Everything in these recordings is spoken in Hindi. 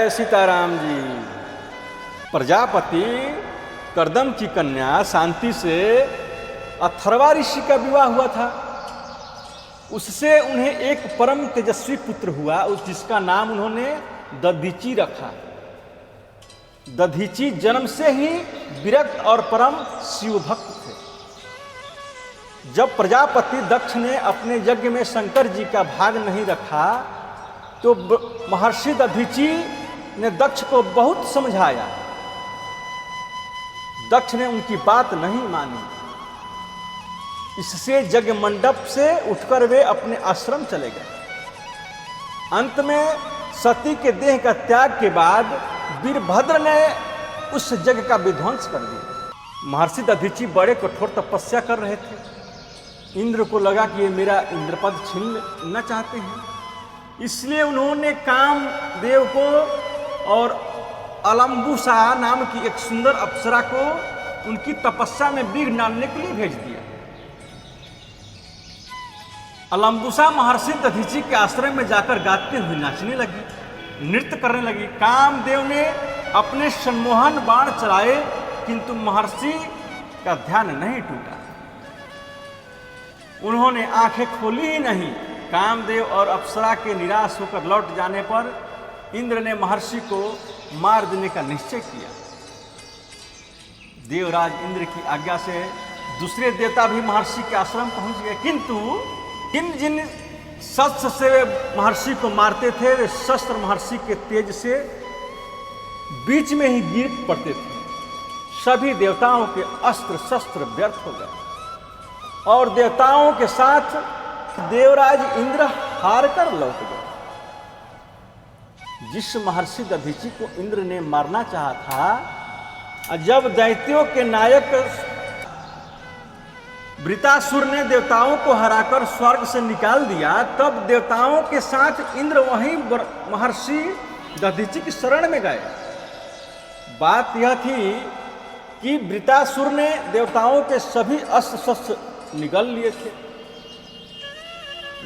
जय सीताराम जी। प्रजापति कर्दम की कन्या शांति से अथर्वा ऋषि का विवाह हुआ था। उससे उन्हें एक परम तेजस्वी पुत्र हुआ, जिसका नाम उन्होंने दधीचि रखा। दधीचि जन्म से ही विरक्त और परम शिव भक्त थे। जब प्रजापति दक्ष ने अपने यज्ञ में शंकर जी का भाग नहीं रखा तो महर्षि दधीचि ने दक्ष को बहुत समझाया। दक्ष ने उनकी बात नहीं मानी। इससे यज्ञ मंडप से उठकर वे अपने आश्रम चले गए। अंत में सती के देह का त्याग के बाद वीरभद्र ने उस यज्ञ का विध्वंस कर दिया। महर्षि दधीचि बड़े कठोर तपस्या कर रहे थे। इंद्र को लगा कि ये मेरा इंद्रपद छीनना चाहते हैं, इसलिए उन्होंने कामदेव को और अलम्बुसा नाम की एक सुंदर अप्सरा को उनकी तपस्या में विघ्न डालने के लिए भेज दिया। अलम्बुसा महर्षि दधीचि के आश्रम में जाकर गाते हुए नाचने लगी, नृत्य करने लगी। कामदेव ने अपने सम्मोहन बाण चलाए, किंतु महर्षि का ध्यान नहीं टूटा। उन्होंने आंखें खोली ही नहीं। कामदेव और अप्सरा के निराश होकर लौट जाने पर इंद्र ने महर्षि को मार देने का निश्चय किया। देवराज इंद्र की आज्ञा से दूसरे देवता भी महर्षि के आश्रम पहुंच गए, किंतु जिन शस्त्र से वे महर्षि को मारते थे वे शस्त्र महर्षि के तेज से बीच में ही गिर पड़ते थे। सभी देवताओं के अस्त्र शस्त्र व्यर्थ हो गए और देवताओं के साथ देवराज इंद्र हार कर लौट गए। जिस महर्षि दधीचि को इंद्र ने मारना चाहा था, जब दैत्यों के नायक वृतासुर ने देवताओं को हराकर स्वर्ग से निकाल दिया, तब देवताओं के साथ इंद्र वहीं महर्षि दधीचि की शरण में गए। बात यह थी कि वृतासुर ने देवताओं के सभी अस्त्र शस्त्र निगल लिए थे।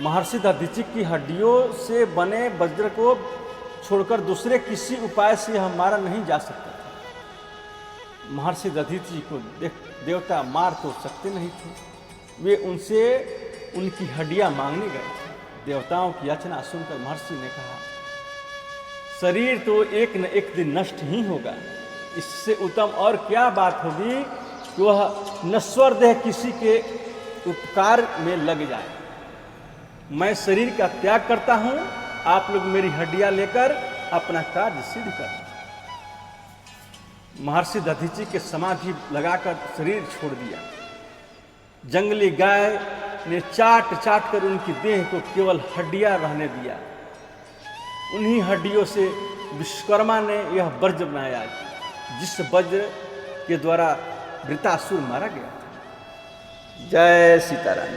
महर्षि दधीचि की हड्डियों से बने वज्र को छोड़कर दूसरे किसी उपाय से यह मारा नहीं जा सकता था। महर्षि दधीचि को देवता मार तो सकते नहीं थे। वे उनसे उनकी हड्डियां मांगने गए थे। देवताओं की याचना सुनकर महर्षि ने कहा, शरीर तो एक न एक दिन नष्ट ही होगा, इससे उत्तम और क्या बात होगी कि वह नश्वर देह किसी के उपकार में लग जाए। मैं शरीर का त्याग करता हूं, आप लोग मेरी हड्डियां लेकर अपना कार्य सिद्ध करें। महर्षि दधीचि के समाधि लगाकर शरीर छोड़ दिया। जंगली गाय ने चाट चाट कर उनकी देह को केवल हड्डियां रहने दिया। उन्हीं हड्डियों से विश्वकर्मा ने यह वज्र बनाया, जिस वज्र के द्वारा वृतासुर मारा गया था। जय सीताराम।